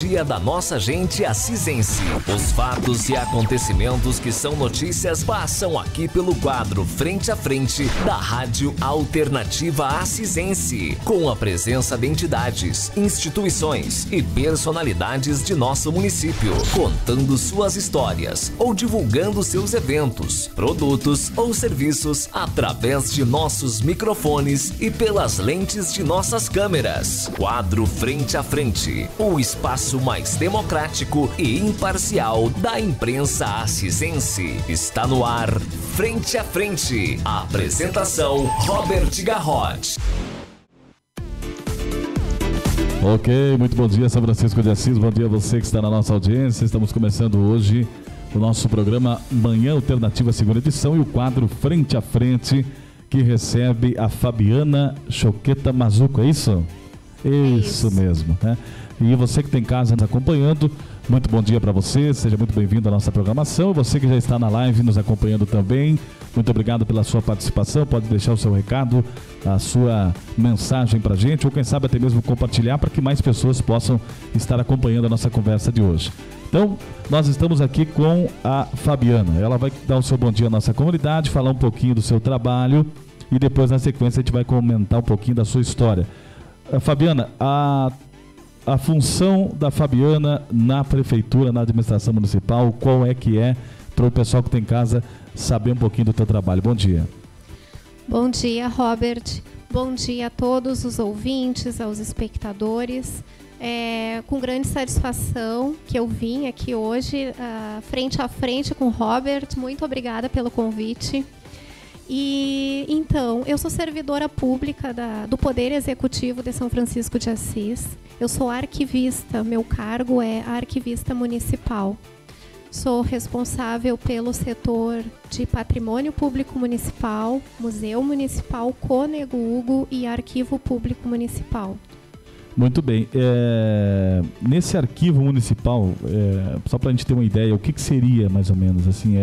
Dia da nossa gente acisense. Os fatos e acontecimentos que são notícias passam aqui pelo quadro Frente a Frente da Rádio Alternativa Acisense, com a presença de entidades, instituições e personalidades de nosso município, contando suas histórias ou divulgando seus eventos, produtos ou serviços através de nossos microfones e pelas lentes de nossas câmeras. Quadro Frente a Frente, o espaço mais democrático e imparcial da imprensa acisense. Está no ar, Frente a Frente. A apresentação, Robert Garrod. Ok, muito bom dia, São Francisco de Assis. Bom dia a você que está na nossa audiência. Estamos começando hoje o nosso programa Manhã Alternativa, segunda edição, e o quadro Frente a Frente, que recebe a Fabiana Choqueta Mazuco, é isso? Isso mesmo, né? E você que tem em casa nos acompanhando, muito bom dia para você, seja muito bem-vindo à nossa programação. Você que já está na live nos acompanhando também, muito obrigado pela sua participação. Pode deixar o seu recado, a sua mensagem para a gente, ou quem sabe até mesmo compartilhar para que mais pessoas possam estar acompanhando a nossa conversa de hoje. Então, nós estamos aqui com a Fabiana. Ela vai dar o seu bom dia à nossa comunidade, falar um pouquinho do seu trabalho e depois, na sequência, a gente vai comentar um pouquinho da sua história. Fabiana, a função da Fabiana na prefeitura, na administração municipal, qual é que é, para o pessoal que tem em casa saber um pouquinho do teu trabalho? Bom dia. Bom dia, Robert. Bom dia a todos os ouvintes, aos espectadores. Com grande satisfação que eu vim aqui hoje, frente a frente com o Robert. Muito obrigada pelo convite. E então, eu sou servidora pública do Poder Executivo de São Francisco de Assis. Eu sou arquivista, meu cargo é arquivista municipal. Sou responsável pelo setor de Patrimônio Público Municipal, Museu Municipal Cônego Hugo e Arquivo Público Municipal. Muito bem. Nesse arquivo municipal, só para a gente ter uma ideia, o que seria mais ou menos assim?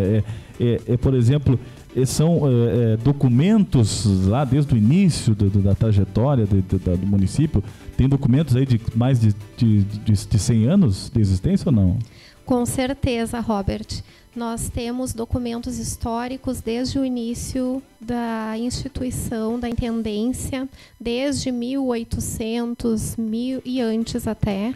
Por exemplo, são documentos lá desde o início da trajetória do município? Tem documentos aí de mais de 100 anos de existência ou não? Com certeza, Robert. Nós temos documentos históricos desde o início da instituição, da intendência, desde 1800 e antes até,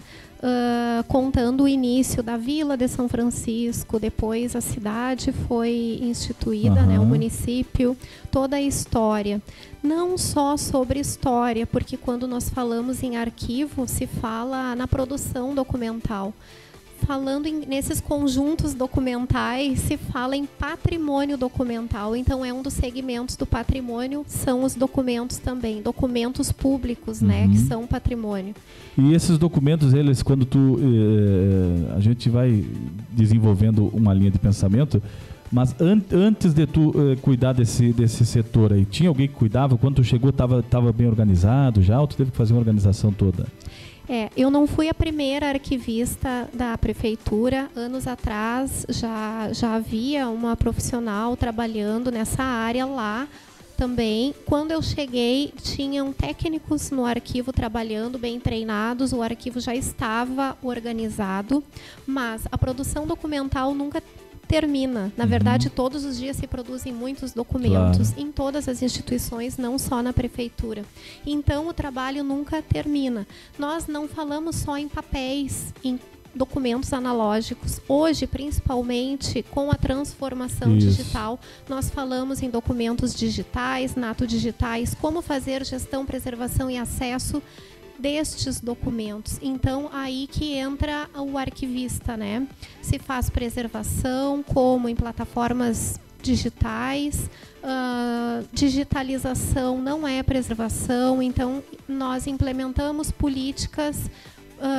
contando o início da Vila de São Francisco, depois a cidade foi instituída, né, o município, toda a história. Não só sobre história, porque quando nós falamos em arquivo, se fala na produção documental. Falando nesses conjuntos documentais, se fala em patrimônio documental. Então, é um dos segmentos do patrimônio, são os documentos também, documentos públicos, né, que são patrimônio. E esses documentos, eles, quando a gente vai desenvolvendo uma linha de pensamento, mas antes de tu cuidar desse setor aí, tinha alguém que cuidava? Quando tu chegou, estava bem organizado já, ou tu teve que fazer uma organização toda? Eu não fui a primeira arquivista da prefeitura. Anos atrás já havia uma profissional trabalhando nessa área lá também. Quando eu cheguei, tinham técnicos no arquivo trabalhando, bem treinados, o arquivo já estava organizado, mas a produção documental nunca termina. Na verdade, todos os dias se produzem muitos documentos, em todas as instituições, não só na prefeitura. Então, o trabalho nunca termina. Nós não falamos só em papéis, em documentos analógicos. Hoje, principalmente, com a transformação digital, nós falamos em documentos digitais, nato-digitais, como fazer gestão, preservação e acesso destes documentos. Então, aí que entra o arquivista, né? Se faz preservação, como em plataformas digitais, digitalização não é preservação, então nós implementamos políticas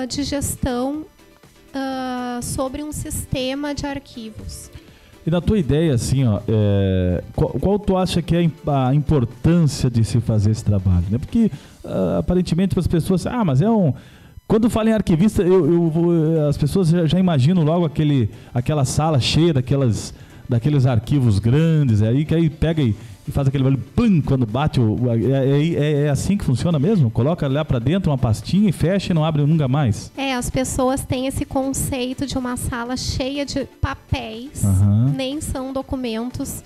de gestão sobre um sistema de arquivos. E na tua ideia, assim, qual tu acha que é a importância de se fazer esse trabalho? Né? Porque, aparentemente, para as pessoas, mas quando fala em arquivista, as pessoas já imaginam logo aquela sala cheia daqueles arquivos grandes, aí que aí pega e faz aquele barulho, pum, quando bate. É assim que funciona mesmo? Coloca lá para dentro uma pastinha e fecha e não abre nunca mais? As pessoas têm esse conceito de uma sala cheia de papéis, nem são documentos,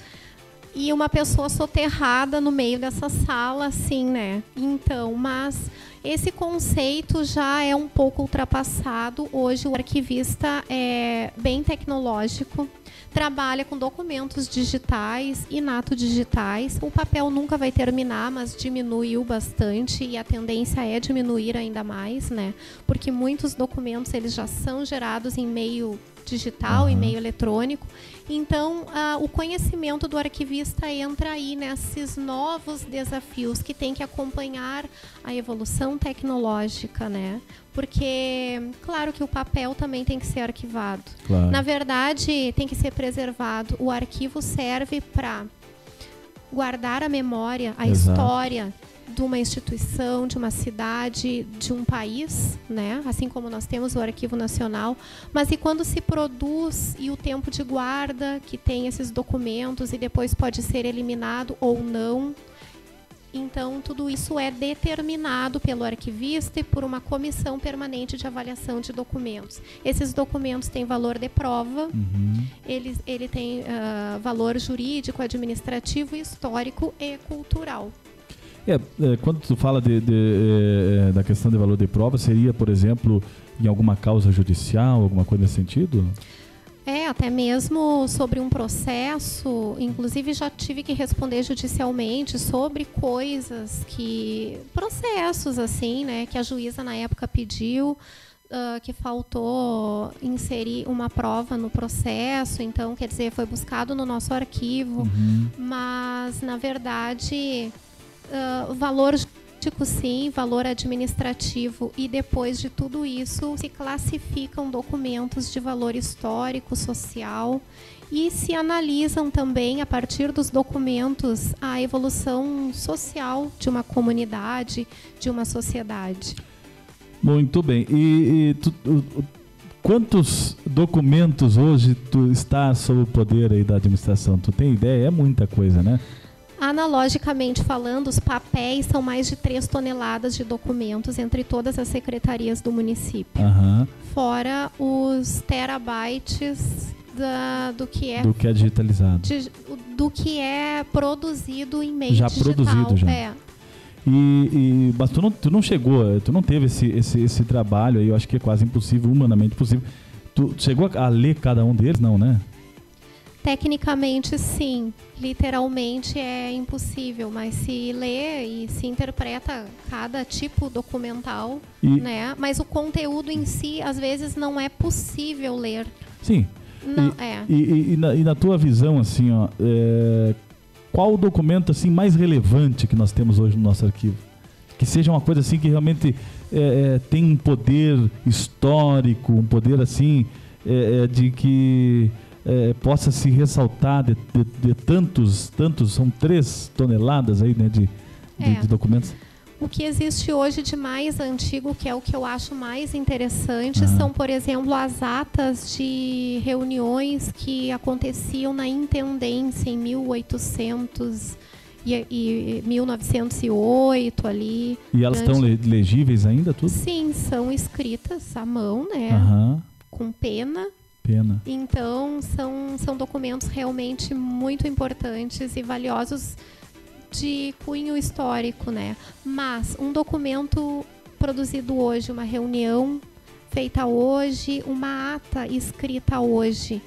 e uma pessoa soterrada no meio dessa sala, assim, né? Então, mas esse conceito já é um pouco ultrapassado. Hoje o arquivista é bem tecnológico, trabalha com documentos digitais, digitais. O papel nunca vai terminar, mas diminuiu bastante e a tendência é diminuir ainda mais, né? Porque muitos documentos eles já são gerados em meio digital, em meio eletrônico. Então, o conhecimento do arquivista entra aí nesses novos desafios que tem que acompanhar a evolução tecnológica, né? Porque, claro que o papel também tem que ser arquivado. Claro. Na verdade, tem que ser preservado. O arquivo serve para guardar a memória, a história de uma instituição, de uma cidade, de um país, né? Assim como nós temos o Arquivo Nacional. Mas e quando se produz e o tempo de guarda que tem esses documentos e depois pode ser eliminado ou não? Então, tudo isso é determinado pelo arquivista e por uma comissão permanente de avaliação de documentos. Esses documentos têm valor de prova, ele tem valor jurídico, administrativo, histórico e cultural. Quando tu fala da questão de valor de prova, seria, por exemplo, em alguma causa judicial, alguma coisa nesse sentido? Até mesmo sobre um processo, inclusive já tive que responder judicialmente sobre processos assim, né, que a juíza na época pediu, que faltou inserir uma prova no processo, então, quer dizer, foi buscado no nosso arquivo, mas, na verdade, valor jurídico sim, valor administrativo, e depois de tudo isso se classificam documentos de valor histórico, social, e se analisam também, a partir dos documentos, a evolução social de uma comunidade, de uma sociedade. Muito bem. Quantos documentos hoje tu está sob o poder aí da administração? Tu tem ideia? É muita coisa, né? Analogicamente falando, os papéis são mais de 3 toneladas de documentos entre todas as secretarias do município. Fora os terabytes do que é digitalizado. Do que é produzido em meio já digital. Produzido já. Mas tu não chegou, tu não teve esse trabalho aí, eu acho que é quase impossível, humanamente possível. Tu chegou a ler cada um deles, não, né? Tecnicamente, sim. Literalmente é impossível, mas se lê e se interpreta cada tipo documental, né? Mas o conteúdo em si, às vezes, não é possível ler. Sim. Não, E na tua visão, assim, qual o documento assim, mais relevante que nós temos hoje no nosso arquivo? Que seja uma coisa assim que realmente tem um poder histórico, um poder assim, de que... possa se ressaltar de tantos, são 3 toneladas aí, né, de documentos. O que existe hoje de mais antigo, que é o que eu acho mais interessante, são, por exemplo, as atas de reuniões que aconteciam na intendência em 1800 e 1908 ali. E elas estão legíveis ainda, tudo? Sim, são escritas à mão, né, com pena. Então, são documentos realmente muito importantes e valiosos de cunho histórico, né? Mas um documento produzido hoje, uma reunião feita hoje, uma ata escrita hoje,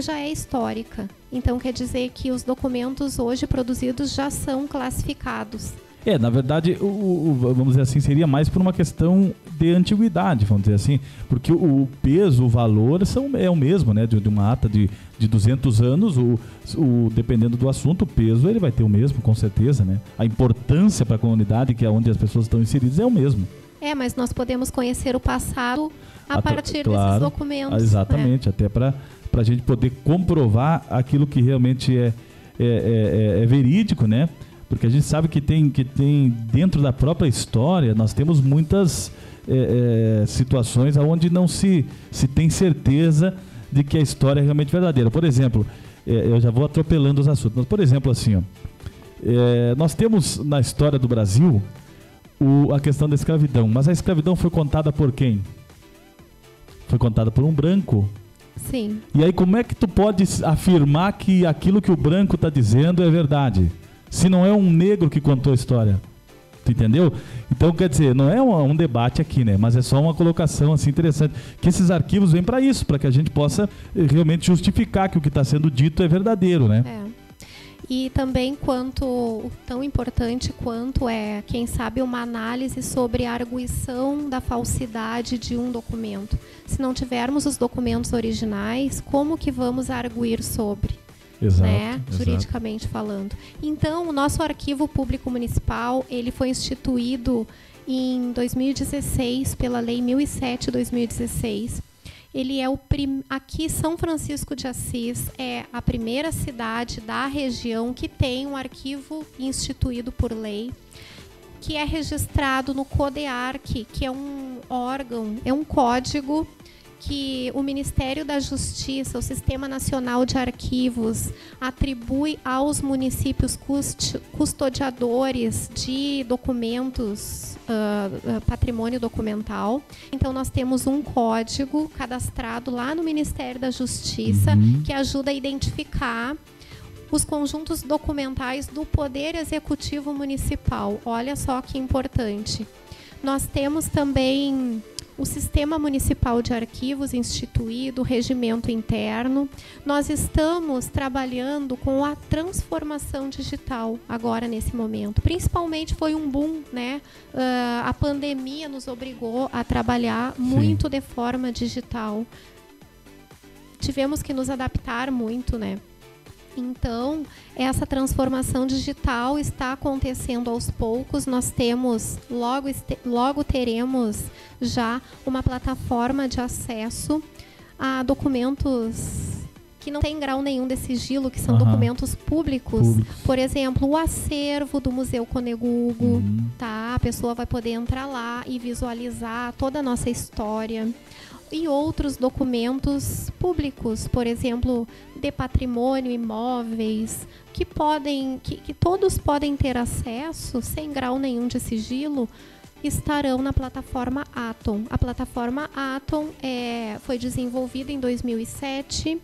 já é histórica. Então, quer dizer que os documentos hoje produzidos já são classificados. Na verdade, vamos dizer assim, seria mais por uma questão de antiguidade, vamos dizer assim, porque o peso, o valor é o mesmo, né? De uma ata de 200 anos, dependendo do assunto, o peso ele vai ter o mesmo, com certeza, né? A importância para a comunidade, que é onde as pessoas estão inseridas, é o mesmo. Mas nós podemos conhecer o passado a partir desses documentos. Exatamente, até para a gente poder comprovar aquilo que realmente é verídico, né? Porque a gente sabe que tem dentro da própria história, nós temos muitas situações onde não se tem certeza de que a história é realmente verdadeira. Por exemplo, eu já vou atropelando os assuntos, mas, por exemplo, assim, Nós temos na história do Brasil a questão da escravidão, mas a escravidão foi contada por quem? Foi contada por um branco. Sim. E aí como é que tu pode afirmar que aquilo que o branco está dizendo é verdade, se não é um negro que contou a história? Tu entendeu? Então, quer dizer, não é um debate aqui, né? Mas é só uma colocação assim interessante, que esses arquivos vêm para isso, para que a gente possa realmente justificar que o que está sendo dito é verdadeiro, né? E também tão importante quanto quem sabe, uma análise sobre a arguição da falsidade de um documento. Se não tivermos os documentos originais, como que vamos arguir sobre? Exato, né? Juridicamente falando. Então, o nosso Arquivo Público Municipal, ele foi instituído em 2016 pela Lei 1007/2016. Ele é aqui São Francisco de Assis é a primeira cidade da região que tem um arquivo instituído por lei, que é registrado no CODEARC, que é um órgão, é um código que o Ministério da Justiça, o Sistema Nacional de Arquivos, atribui aos municípios custodiadores de documentos, patrimônio documental. Então, nós temos um código cadastrado lá no Ministério da Justiça, que ajuda a identificar os conjuntos documentais do Poder Executivo Municipal. Olha só que importante. Nós temos também o Sistema Municipal de Arquivos instituído, o regimento interno. Nós estamos trabalhando com a transformação digital agora, nesse momento. Principalmente foi um boom, né? A pandemia nos obrigou a trabalhar muito de forma digital. Tivemos que nos adaptar muito, né? Então, essa transformação digital está acontecendo aos poucos. Nós temos, logo teremos já uma plataforma de acesso a documentos que não tem grau nenhum de sigilo, que são documentos públicos. Por exemplo, o acervo do Museu Conegugo, tá? A pessoa vai poder entrar lá e visualizar toda a nossa história. E outros documentos públicos, por exemplo, de patrimônio, imóveis, que todos podem ter acesso, sem grau nenhum de sigilo, estarão na plataforma Atom. A plataforma Atom foi desenvolvida em 2007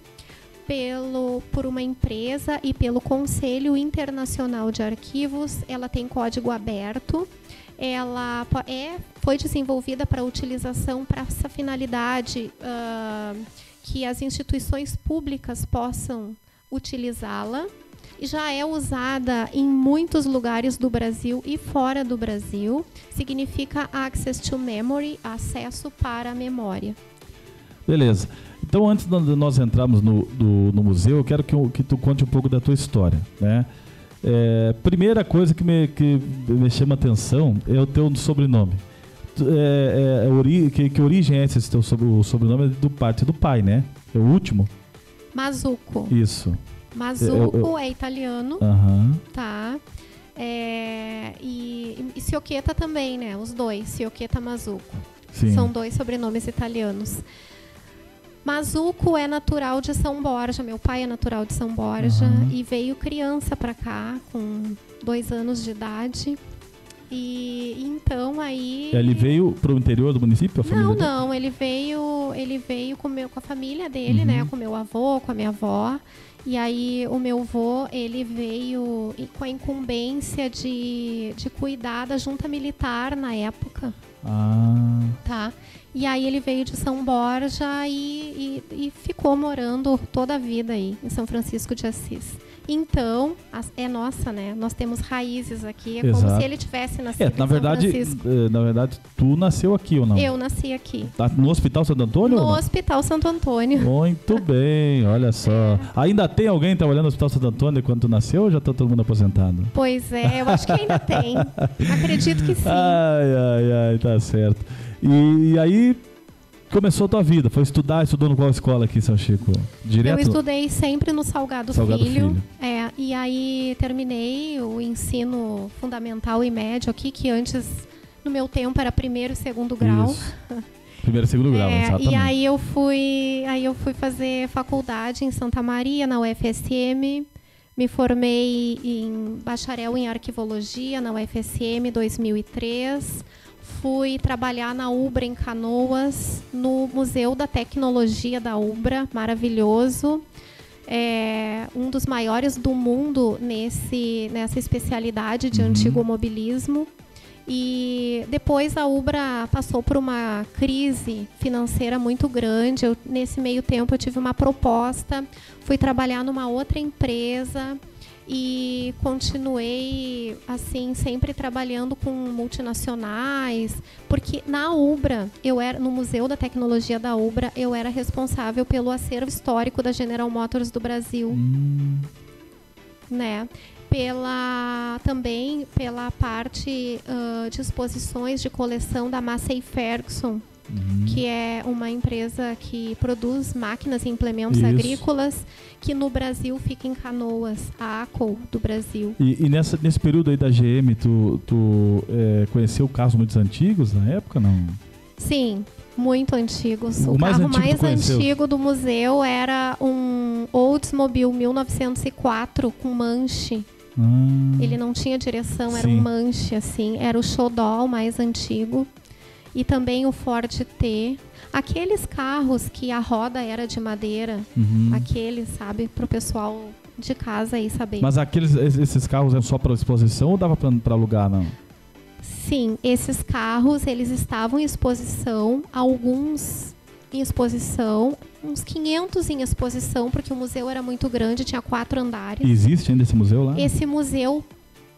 por uma empresa e pelo Conselho Internacional de Arquivos. Ela tem código aberto. Ela foi desenvolvida para utilização para essa finalidade, que as instituições públicas possam utilizá-la. Já é usada em muitos lugares do Brasil e fora do Brasil. Significa Access to Memory, acesso para a memória. Beleza. Então, antes de nós entrarmos no museu, eu quero que tu conte um pouco da tua história, né? Primeira coisa que me chama a atenção é o teu sobrenome. Que origem é esse teu sobrenome? É do parte do pai, né? É o último? Mazzucco. Isso. Mazzucco é italiano, tá? E Ciocchetta também, né? Os dois, Ciocchetta, Mazzucco. Sim. São dois sobrenomes italianos. Mazzucco é natural de São Borja, meu pai é natural de São Borja e veio criança para cá com 2 anos de idade. E então aí... Ele veio para o interior do município? Não, ele veio com a família dele, né? Com meu avô, com a minha avó. E aí o meu avô, ele veio com a incumbência de cuidar da junta militar na época. Tá? E aí ele veio de São Borja e ficou morando toda a vida aí, em São Francisco de Assis. Então, é nossa, né? Nós temos raízes aqui, como se ele tivesse nascido em São Francisco. Na verdade, tu nasceu aqui ou não? Eu nasci aqui. Tá no Hospital Santo Antônio? No Hospital Santo Antônio. Muito bem, olha só. Ainda tem alguém trabalhando no Hospital Santo Antônio quando tu nasceu ou já tá todo mundo aposentado? Pois é, eu acho que ainda tem. Acredito que sim. Ai, tá certo. E aí começou a tua vida? Estudou no qual escola aqui em São Chico? Direto? Eu estudei sempre no Salgado Filho. E aí terminei o ensino fundamental e médio aqui, que antes, no meu tempo, era 1º e 2º grau. Isso. 1º e 2º grau, exatamente. E aí eu fui fazer faculdade em Santa Maria, na UFSM. Me formei em bacharel em arquivologia na UFSM 2003. Fui trabalhar na Ubra em Canoas, no Museu da Tecnologia da Ubra, maravilhoso. Um dos maiores do mundo nessa especialidade de antigo mobilismo. E depois a Ubra passou por uma crise financeira muito grande. Nesse meio tempo eu tive uma proposta, fui trabalhar numa outra empresa e continuei assim sempre trabalhando com multinacionais, porque na Ubra, no Museu da Tecnologia da Ubra, eu era responsável pelo acervo histórico da General Motors do Brasil, né? Também pela parte de exposições de coleção da Massey Ferguson, que é uma empresa que produz máquinas e implementos agrícolas, que no Brasil fica em Canoas, a ACO do Brasil. E nesse período aí da GM, tu conheceu carros muito antigos na época, não? Sim, muito antigos. O carro mais antigo do museu era um Oldsmobile 1904 com manche. Ele não tinha direção, era um manche, assim. Era o Xodó, mais antigo. E também o Ford T. Aqueles carros que a roda era de madeira. Aqueles, sabe? Pro pessoal de casa aí saber. Mas esses carros eram só para exposição ou dava para alugar, não? Sim, esses carros, eles estavam em exposição. Alguns em exposição, uns 500 em exposição, porque o museu era muito grande, tinha 4 andares. E existe ainda esse museu lá? Esse museu,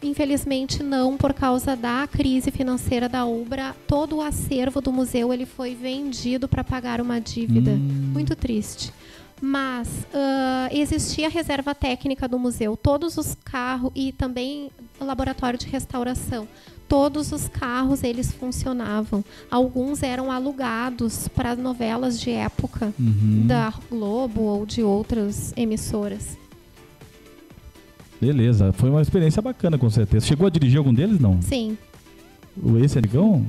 infelizmente não, por causa da crise financeira da Ubra. Todo o acervo do museu ele foi vendido para pagar uma dívida. Muito triste. Mas existia a reserva técnica do museu, todos os carros e também o laboratório de restauração. Todos os carros, eles funcionavam. Alguns eram alugados para novelas de época da Globo ou de outras emissoras. Beleza, foi uma experiência bacana, com certeza. Chegou a dirigir algum deles, não? Sim. Esse é ligão?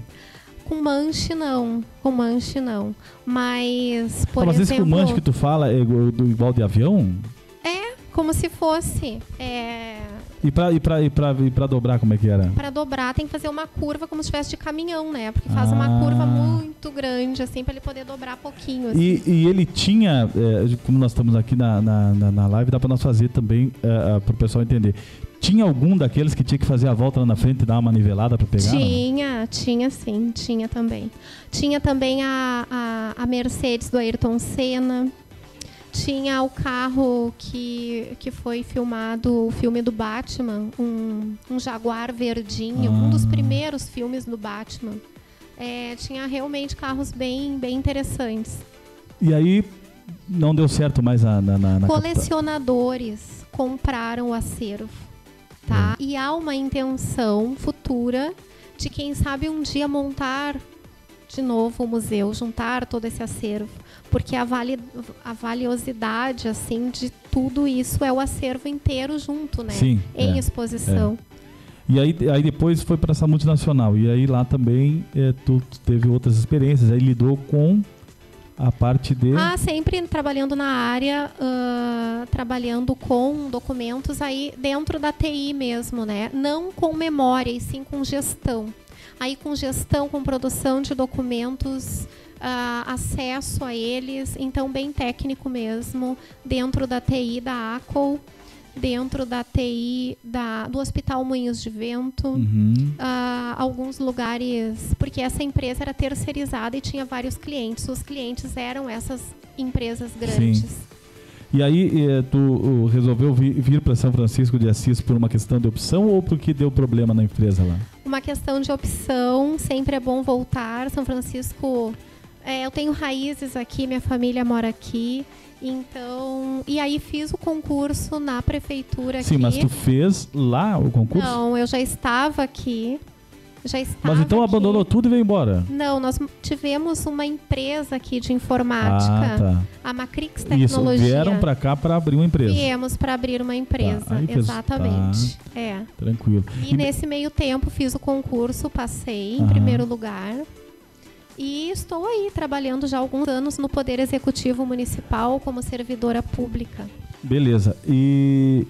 Com manche, não. Mas, por mas exemplo... esse com manche que tu fala é igual de avião? É, como se fosse... E pra dobrar, como é que era? Pra dobrar tem que fazer uma curva como se tivesse de caminhão, né? Porque faz uma curva muito grande, assim, pra ele poder dobrar pouquinho. Assim. E ele tinha, como nós estamos aqui na live, dá pra nós fazer também, pro pessoal entender. Tinha algum daqueles que tinha que fazer a volta lá na frente e dar uma nivelada pra pegar? Tinha sim, tinha também. Tinha também a Mercedes do Ayrton Senna. Tinha o carro que foi filmado, o filme do Batman, um Jaguar verdinho, um dos primeiros filmes do Batman. Tinha realmente carros bem interessantes. E aí não deu certo mais na colecionadores compraram o acervo, tá? E há uma intenção futura de, quem sabe, um dia montar de novo o museu, juntar todo esse acervo. Porque a valiosidade, assim, de tudo isso é o acervo inteiro junto, né? Sim, em exposição. E aí depois foi para essa multinacional. E aí lá também tu teve outras experiências. Aí lidou com a parte de... sempre trabalhando na área, trabalhando com documentos aí dentro da TI mesmo, né? Não com memória, e sim com gestão. Aí com gestão, com produção de documentos... acesso a eles, então bem técnico mesmo, dentro da TI da ACO, dentro da TI do Hospital Moinhos de Vento, alguns lugares, porque essa empresa era terceirizada e tinha vários clientes, os clientes eram essas empresas grandes. Sim. E aí tu resolveu vir para São Francisco de Assis por uma questão de opção ou porque deu problema na empresa lá? Uma questão de opção, sempre é bom voltar. São Francisco... eu tenho raízes aqui, minha família mora aqui, então... E aí fiz o concurso na prefeitura aqui. Sim, mas tu fez lá o concurso? Não, eu já estava aqui. Mas então abandonou tudo e veio embora? Não, nós tivemos uma empresa aqui de informática, a Macrix Tecnologia. Isso, vieram para cá para abrir uma empresa? Viemos para abrir uma empresa, exatamente. Tranquilo. E nesse meio tempo fiz o concurso, passei em primeiro lugar. E estou aí trabalhando já há alguns anos no Poder Executivo Municipal como servidora pública. Beleza. E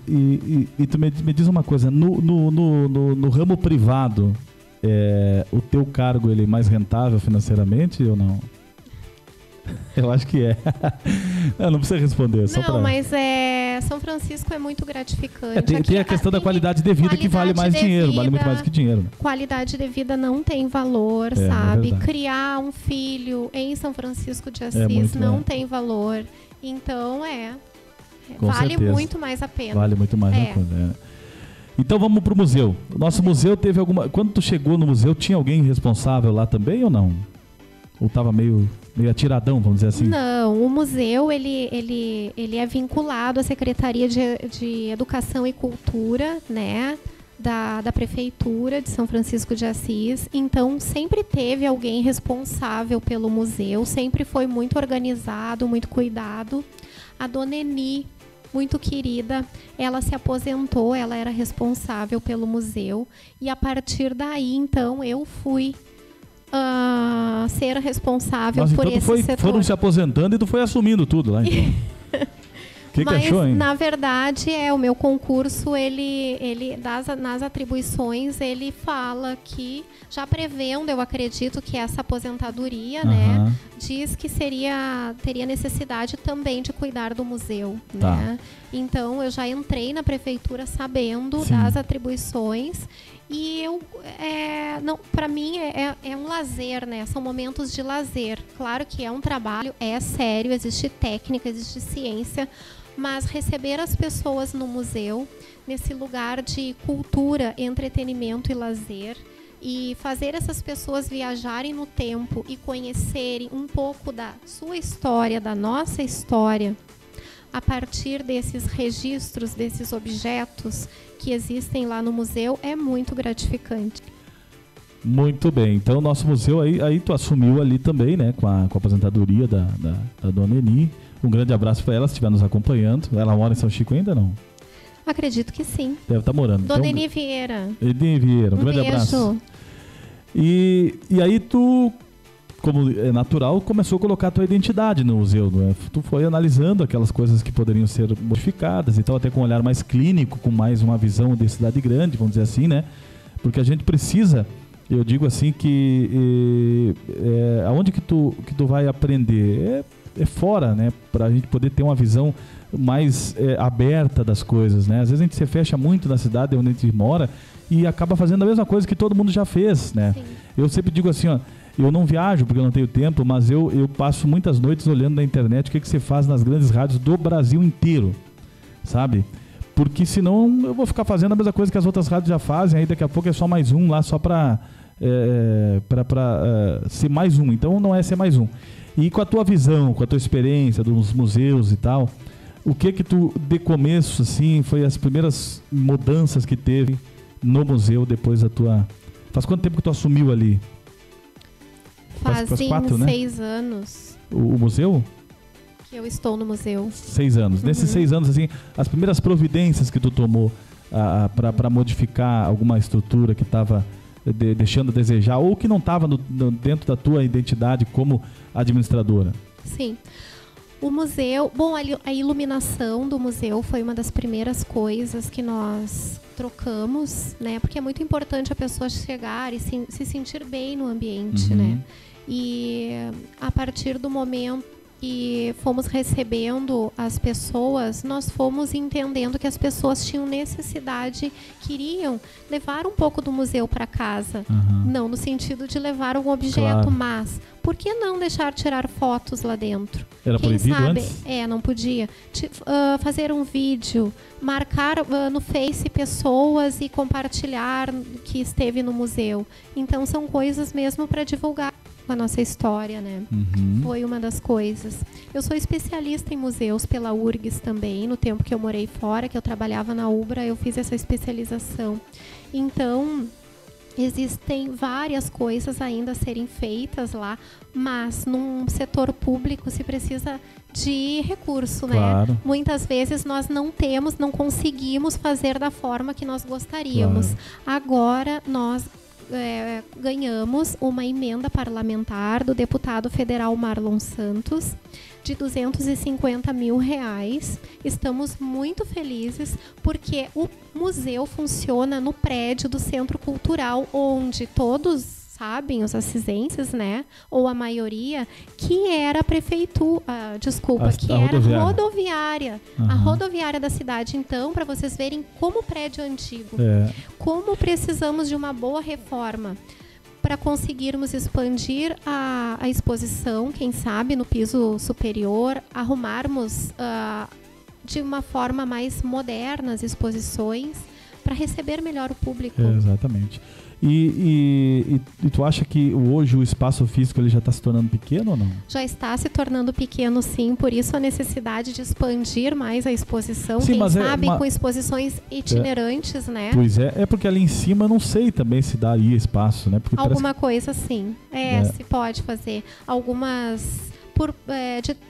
tu me diz uma coisa, no ramo privado, o teu cargo ele é mais rentável financeiramente ou não? Eu acho que é. Não precisa responder. Mas São Francisco é muito gratificante. Tem a questão da qualidade de vida que vale mais dinheiro, vale muito mais que dinheiro. Né? Qualidade de vida não tem valor, sabe? Criar um filho em São Francisco de Assis não tem valor. Então, vale certeza. Muito mais a pena. Vale muito mais a pena. Então vamos pro museu. O nosso museu teve alguma... Quando tu chegou no museu, tinha alguém responsável lá também ou não? Ou estava meio atiradão, vamos dizer assim? Não, o museu ele é vinculado à Secretaria de Educação e Cultura, né, da Prefeitura de São Francisco de Assis. Então, sempre teve alguém responsável pelo museu, sempre foi muito organizado, muito cuidado. A dona Eni, muito querida, ela se aposentou, ela era responsável pelo museu. E a partir daí, então, eu fui ser responsável por esse setor. Foram se aposentando e tu foi assumindo tudo lá, então. O que achou, hein? Na verdade, o meu concurso, nas atribuições, ele fala que, já prevendo, eu acredito que essa aposentadoria, né, diz que teria necessidade também de cuidar do museu, né? Então, eu já entrei na prefeitura sabendo das atribuições. E para mim é um lazer, né? São momentos de lazer. Claro que é um trabalho, é sério, existe técnica, existe ciência, mas receber as pessoas no museu, nesse lugar de cultura, entretenimento e lazer, e fazer essas pessoas viajarem no tempo e conhecerem um pouco da sua história, da nossa história, a partir desses registros, desses objetos que existem lá no museu, é muito gratificante. Muito bem. Então, o nosso museu, aí tu assumiu ali também, né, com a aposentadoria da dona Eni. Um grande abraço para ela, se estiver nos acompanhando. Ela mora em São Chico ainda, não? Acredito que sim. Deve estar morando. Dona Eni Vieira. Eni Vieira, um grande abraço. E aí tu, como é natural, começou a colocar a tua identidade no museu, né? Tu foi analisando aquelas coisas que poderiam ser modificadas e tal, até com um olhar mais clínico, com mais uma visão de cidade grande, vamos dizer assim, né? Porque a gente precisa, eu digo assim, que aonde que tu vai aprender? É fora, né? Pra gente poder ter uma visão mais aberta das coisas, né? Às vezes a gente se fecha muito na cidade onde a gente mora e acaba fazendo a mesma coisa que todo mundo já fez, né? Sim. Eu sempre digo assim, ó, eu não viajo porque eu não tenho tempo, mas eu passo muitas noites olhando na internet o que você faz nas grandes rádios do Brasil inteiro, sabe? Porque senão eu vou ficar fazendo a mesma coisa que as outras rádios já fazem, aí daqui a pouco é só mais um lá, só para ser mais um. Então não é ser mais um. E com a tua visão, com a tua experiência dos museus e tal, o que tu, de começo, assim, foi as primeiras mudanças que teve no museu depois da tua... Faz quanto tempo que tu assumiu ali? Fazem 4, 6 anos. O museu? Que eu estou no museu. 6 anos. Nesses 6 anos, assim, as primeiras providências que tu tomou para modificar alguma estrutura que estava deixando a desejar ou que não estava dentro da tua identidade como administradora? Sim. O museu... Bom, a iluminação do museu foi uma das primeiras coisas que nós trocamos, né? Porque é muito importante a pessoa chegar e se sentir bem no ambiente, né? E a partir do momento que fomos recebendo as pessoas, nós fomos entendendo que as pessoas tinham necessidade, queriam levar um pouco do museu para casa. Não no sentido de levar um objeto, mas por que não deixar tirar fotos lá dentro? Era proibido antes? Não podia. Fazer um vídeo, marcar no Face pessoas e compartilhar que esteve no museu. Então são coisas mesmo para divulgar a nossa história, né? Foi uma das coisas. Eu sou especialista em museus pela URGS também, no tempo que eu morei fora, que eu trabalhava na UBRA, eu fiz essa especialização. Então, existem várias coisas ainda a serem feitas lá, mas num setor público se precisa de recurso, claro, né? Muitas vezes nós não conseguimos fazer da forma que nós gostaríamos. Claro. Agora nós ganhamos uma emenda parlamentar do deputado federal Marlon Santos de R$250 mil. Estamos muito felizes porque o museu funciona no prédio do Centro Cultural, onde todos sabem, os assisenses, né, ou a maioria, que era a prefeitura, que era a rodoviária. A rodoviária da cidade. Então, para vocês verem como o prédio é antigo, como precisamos de uma boa reforma para conseguirmos expandir a exposição, quem sabe, no piso superior, arrumarmos de uma forma mais moderna as exposições para receber melhor o público. Exatamente. E tu acha que hoje o espaço físico ele já está se tornando pequeno ou não? Já está se tornando pequeno, sim. Por isso a necessidade de expandir mais a exposição. Sim, quem sabe com exposições itinerantes, né? Pois é porque ali em cima eu não sei também se daria espaço, né? Porque alguma coisa sim. Se pode fazer. Algumas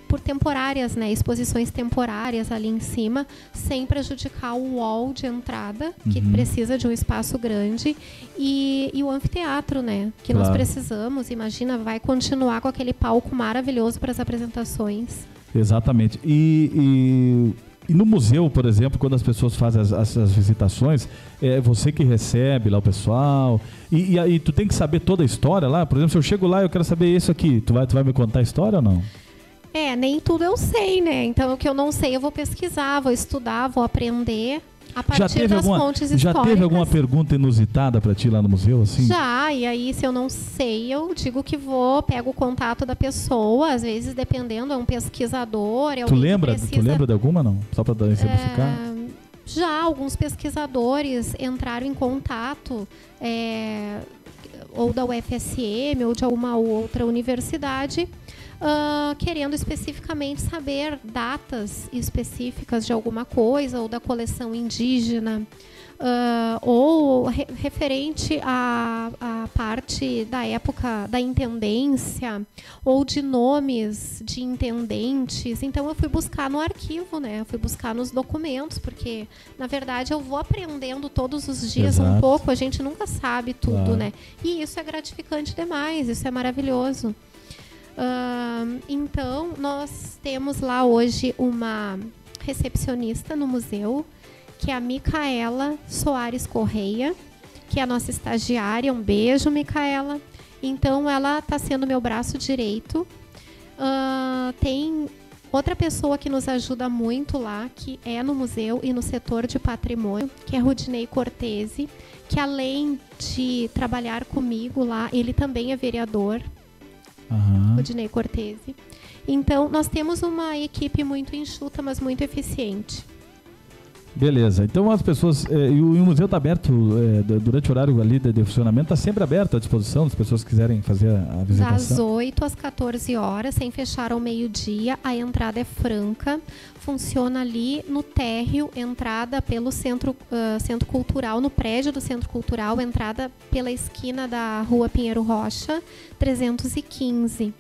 por temporárias, né? Exposições temporárias ali em cima, sem prejudicar o hall de entrada, que precisa de um espaço grande, e o anfiteatro, né? Que nós precisamos. Imagina, vai continuar com aquele palco maravilhoso para as apresentações. Exatamente. E no museu, por exemplo, quando as pessoas fazem as visitações, é você que recebe lá o pessoal, e aí tu tem que saber toda a história lá. Por exemplo, se eu chego lá e eu quero saber isso aqui, tu vai me contar a história ou não? Nem tudo eu sei, né? Então, o que eu não sei eu vou pesquisar, vou estudar, vou aprender a partir das fontes históricas. Já teve alguma pergunta inusitada para ti lá no museu, assim? Já, e aí se eu não sei, eu digo que pego o contato da pessoa, às vezes dependendo, é um pesquisador, é Tu lembra de alguma, não? Só para exemplificar? Já, alguns pesquisadores entraram em contato, ou da UFSM, ou de alguma outra universidade, querendo especificamente saber datas específicas de alguma coisa, ou da coleção indígena, ou referente à parte da época da intendência, ou de nomes de intendentes. Então eu fui buscar no arquivo, né? Eu fui buscar nos documentos, porque na verdade eu vou aprendendo todos os dias um pouco, a gente nunca sabe tudo, né? E isso é gratificante demais, isso é maravilhoso. Então, nós temos lá hoje uma recepcionista no museu, que é a Micaela Soares Correia, que é a nossa estagiária. Um beijo, Micaela. Então, ela está sendo meu braço direito. Tem outra pessoa que nos ajuda muito lá, que é no museu e no setor de patrimônio, que é Rudinei Cortese, que além de trabalhar comigo lá, ele também é vereador. Rudinei Cortese. Então, nós temos uma equipe muito enxuta, mas muito eficiente. Beleza. Então, as pessoas... e o museu está aberto durante o horário ali de funcionamento, está sempre aberto à disposição das pessoas que quiserem fazer a visitação? Das 8 às 14 horas, sem fechar ao meio-dia. A entrada é franca. Funciona ali no térreo, entrada pelo Centro Cultural, no prédio do Centro Cultural, entrada pela esquina da Rua Pinheiro Rocha, 315.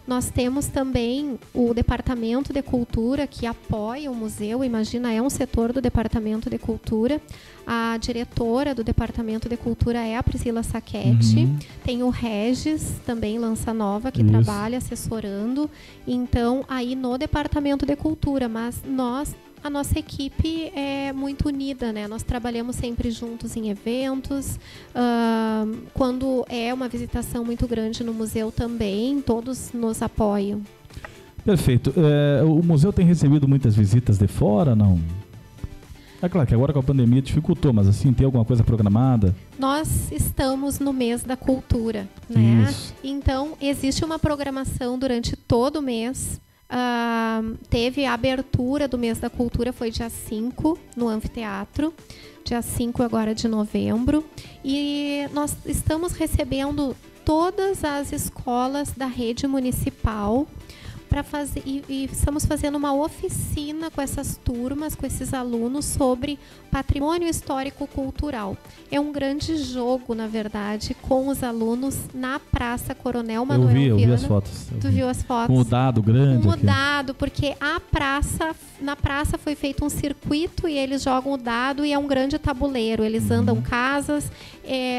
Nós temos também o Departamento de Cultura, que apoia o museu. Imagina, é um setor do Departamento de Cultura. A diretora do Departamento de Cultura é a Priscila Sacchetti. Tem o Regis, também Lança Nova, que trabalha assessorando. Então, aí no Departamento de Cultura. Mas a nossa equipe é muito unida, né? Nós trabalhamos sempre juntos em eventos. Quando é uma visitação muito grande no museu também, todos nos apoiam. Perfeito. O museu tem recebido muitas visitas de fora, não? É claro que agora com a pandemia dificultou, mas assim, tem alguma coisa programada? Nós estamos no mês da cultura, né? Então, existe uma programação durante todo o mês. Teve a abertura do mês da cultura, foi dia 5 no anfiteatro, dia 5 agora de novembro, e nós estamos recebendo todas as escolas da rede municipal para fazer, e estamos fazendo uma oficina com essas turmas, com esses alunos, sobre patrimônio histórico-cultural. É um grande jogo, na verdade, com os alunos na Praça Coronel Manuel Viana. Eu vi as fotos. Tu viu as fotos? Com o dado grande. Com o dado, porque na praça foi feito um circuito e eles jogam o dado e é um grande tabuleiro. Eles andam casas,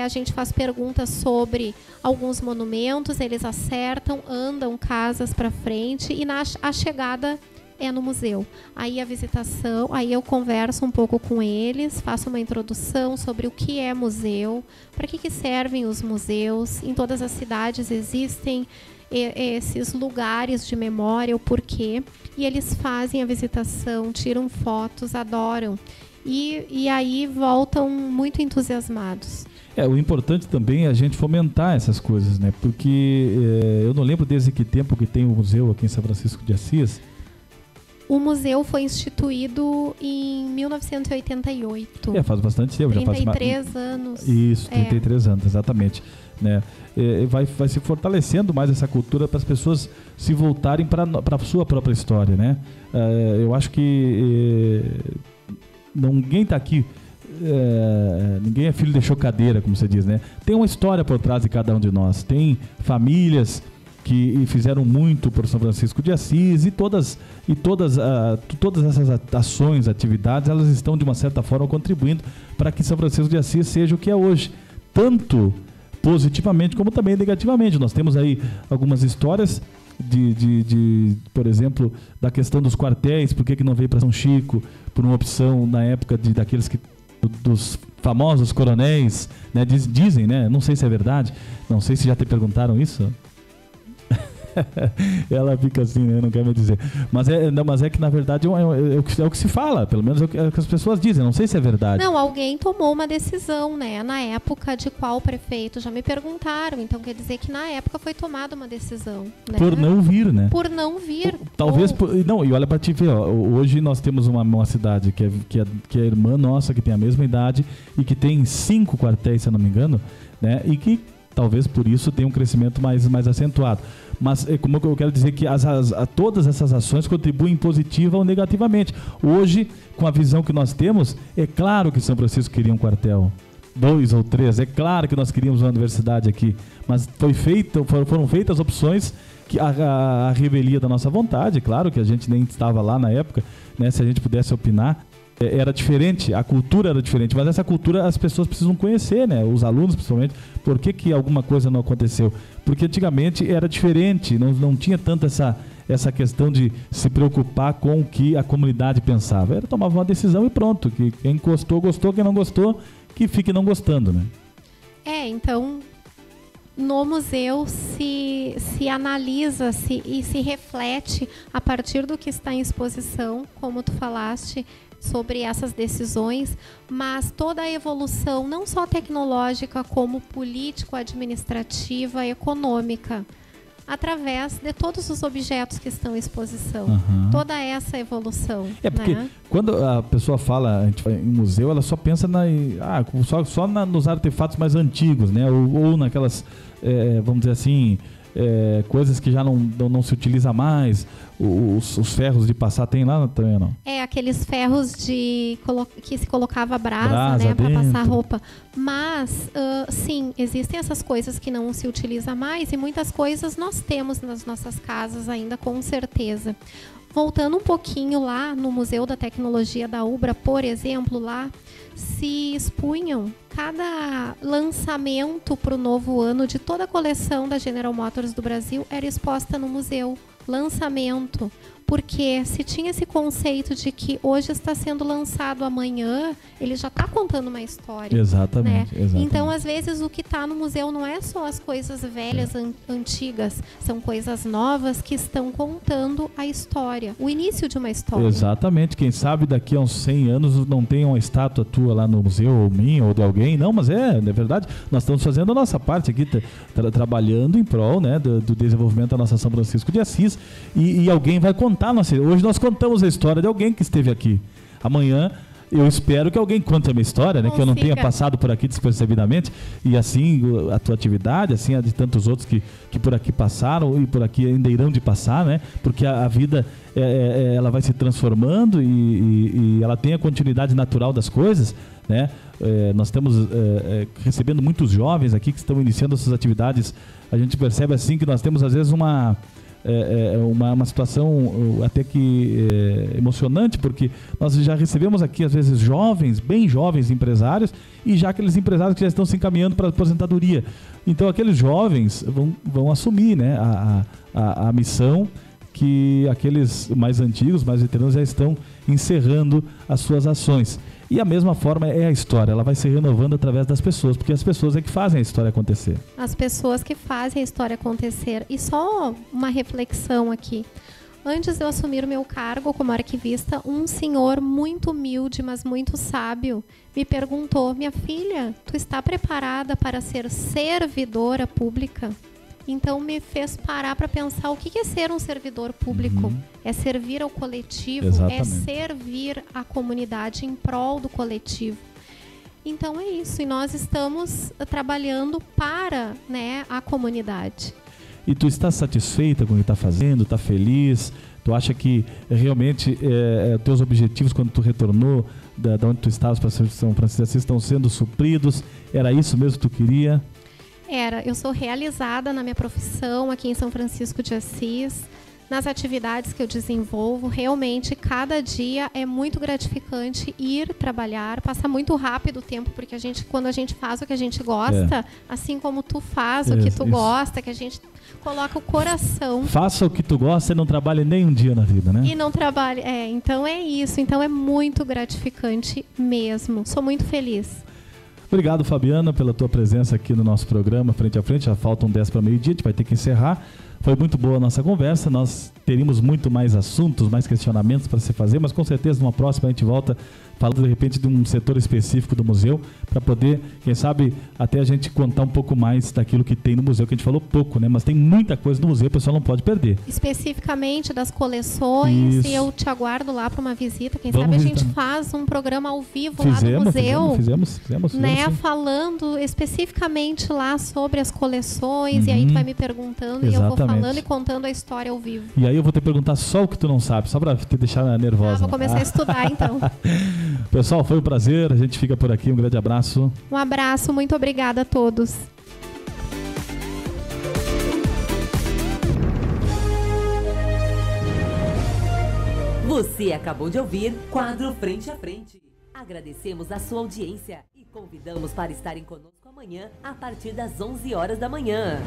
A gente faz perguntas sobre alguns monumentos, eles acertam, andam casas para frente e a chegada é no museu. Aí a visitação, aí eu converso um pouco com eles, faço uma introdução sobre o que é museu, para que servem os museus. Em todas as cidades existem esses lugares de memória, o porquê, e eles fazem a visitação, tiram fotos, adoram. E aí voltam muito entusiasmados. O importante também é a gente fomentar essas coisas, né? Porque eu não lembro desde que tempo que tem o museu aqui em São Francisco de Assis. O museu foi instituído em 1988. Faz bastante tempo. 33 anos. Isso, 33 anos, exatamente. Né? Vai se fortalecendo mais essa cultura para as pessoas se voltarem para a sua própria história, né? Eu acho que ninguém está aqui, ninguém é filho de chocadeira, como você diz, né? Tem uma história por trás de cada um de nós. Tem famílias que fizeram muito por São Francisco de Assis e todas essas ações, atividades, elas estão de uma certa forma contribuindo para que São Francisco de Assis seja o que é hoje, tanto positivamente como também negativamente. Nós temos aí algumas histórias por exemplo, da questão dos quartéis, por que não veio para São Chico, por uma opção na época dos famosos coronéis, né? Dizem, né? Não sei se é verdade, não sei se já te perguntaram isso. Ela fica assim, né? Não quer me dizer. Mas é que na verdade é o que se fala, pelo menos é o que as pessoas dizem. Não sei se é verdade. Não, alguém tomou uma decisão, né? Na época de qual prefeito? Já me perguntaram. Então quer dizer que na época foi tomada uma decisão, né? Por não vir, né? Por não vir. Talvez. Não, e olha pra te ver, ó, hoje nós temos uma cidade que é irmã nossa, que tem a mesma idade e que tem 5 quartéis, se eu não me engano, né? E que talvez por isso tenha um crescimento mais acentuado. Mas como eu quero dizer que todas essas ações contribuem positiva ou negativamente. Hoje, com a visão que nós temos, é claro que São Francisco queria um quartel, 2 ou 3, é claro que nós queríamos uma universidade aqui, mas foram feitas opções que a revelia da nossa vontade, claro que a gente nem estava lá na época, né, se a gente pudesse opinar. Era diferente, a cultura era diferente, mas essa cultura as pessoas precisam conhecer, né? Os alunos principalmente, por que alguma coisa não aconteceu? Porque antigamente era diferente, não tinha tanto essa questão de se preocupar com o que a comunidade pensava. Era tomava uma decisão e pronto, que quem gostou, quem não gostou, que fique não gostando, né? Então no museu se analisa e se reflete a partir do que está em exposição, como tu falaste, sobre essas decisões, mas toda a evolução, não só tecnológica, como político-administrativa, econômica, através de todos os objetos que estão em exposição. Uhum. Toda essa evolução. Porque né? Quando a pessoa fala em museu, ela só pensa nos artefatos mais antigos, né? Ou naquelas, vamos dizer assim, coisas que já não se utiliza mais. Os ferros de passar tem lá também, não? Aqueles ferros que se colocava brasa, né, para passar roupa. Mas, sim, existem essas coisas que não se utiliza mais e muitas coisas nós temos nas nossas casas ainda, com certeza. Voltando um pouquinho lá no Museu da Tecnologia da UBRA, por exemplo, lá se expunham cada lançamento para o novo ano de toda a coleção da General Motors do Brasil era exposta no museu. Lançamento, porque se tinha esse conceito de que hoje está sendo lançado amanhã, ele já está contando uma história. Exatamente, né? exatamente. Então, às vezes, o que está no museu não é só as coisas velhas, antigas, são coisas novas que estão contando a história, o início de uma história. Exatamente, quem sabe daqui a uns 100 anos não tem uma estátua tua lá no museu, ou minha, ou de alguém, não, mas é verdade, nós estamos fazendo a nossa parte aqui, trabalhando em prol, né, do desenvolvimento da nossa São Francisco de Assis, e alguém vai contar. Hoje nós contamos a história de alguém que esteve aqui. Amanhã eu espero que alguém conte a minha história, né? Que eu não tenha passado por aqui despercebidamente. E assim a tua atividade, assim a de tantos outros que por aqui passaram e por aqui ainda irão de passar, né? Porque a vida ela vai se transformando e ela tem a continuidade natural das coisas, né? Nós estamos recebendo muitos jovens aqui que estão iniciando essas atividades. A gente percebe assim que nós temos às vezes uma uma situação até que emocionante, porque nós já recebemos aqui, às vezes, bem jovens empresários, e já aqueles empresários que já estão se encaminhando para a aposentadoria. Então, aqueles jovens vão assumir, né, a missão que aqueles mais antigos, mais veteranos, já estão encerrando as suas ações. E a mesma forma é a história, ela vai se renovando através das pessoas, porque as pessoas é que fazem a história acontecer. As pessoas que fazem a história acontecer. E só uma reflexão aqui. Antes de eu assumir o meu cargo como arquivista, um senhor muito humilde, mas muito sábio, me perguntou: minha filha, tu está preparada para ser servidora pública? Então me fez parar para pensar o que é ser um servidor público. É servir ao coletivo, Exatamente. É servir a comunidade em prol do coletivo. Então é isso, e nós estamos trabalhando para, né, a comunidade. E tu está satisfeita com o que está fazendo? Está feliz? Tu acha que realmente teus objetivos quando tu retornou da onde tu estavas para São Francisco de Assis estão sendo supridos? Era isso mesmo que tu queria? Eu sou realizada na minha profissão aqui em São Francisco de Assis, nas atividades que eu desenvolvo. Realmente, cada dia é muito gratificante ir trabalhar, passa muito rápido o tempo, porque quando a gente faz o que a gente gosta, assim como tu faz o que tu gosta, que a gente coloca o coração. Faça o que tu gosta e não trabalhe nem um dia na vida, né? E não trabalhe, então é isso, então é muito gratificante mesmo, sou muito feliz. Obrigado, Fabiana, pela tua presença aqui no nosso programa Frente a Frente. Já faltam 10 para meio-dia, a gente vai ter que encerrar. Foi muito boa a nossa conversa, nós teríamos muito mais assuntos, mais questionamentos para se fazer, mas com certeza numa próxima a gente volta falando de repente de um setor específico do museu, para poder, quem sabe, até a gente contar um pouco mais daquilo que tem no museu, que a gente falou pouco, né? Mas tem muita coisa no museu, o pessoal não pode perder. Especificamente das coleções, e eu te aguardo lá para uma visita, quem sabe a gente faz um programa ao vivo lá no museu. Fizemos, né? Falando especificamente lá sobre as coleções, e aí tu vai me perguntando, e eu vou falando e contando a história ao vivo. E aí eu vou te perguntar só o que tu não sabe, só para te deixar nervosa. Vou começar a estudar então. Pessoal, foi um prazer, a gente fica por aqui, um grande abraço. Um abraço, muito obrigada a todos. Você acabou de ouvir Quadro Frente a Frente. Agradecemos a sua audiência e convidamos para estarem conosco amanhã a partir das 11 horas da manhã.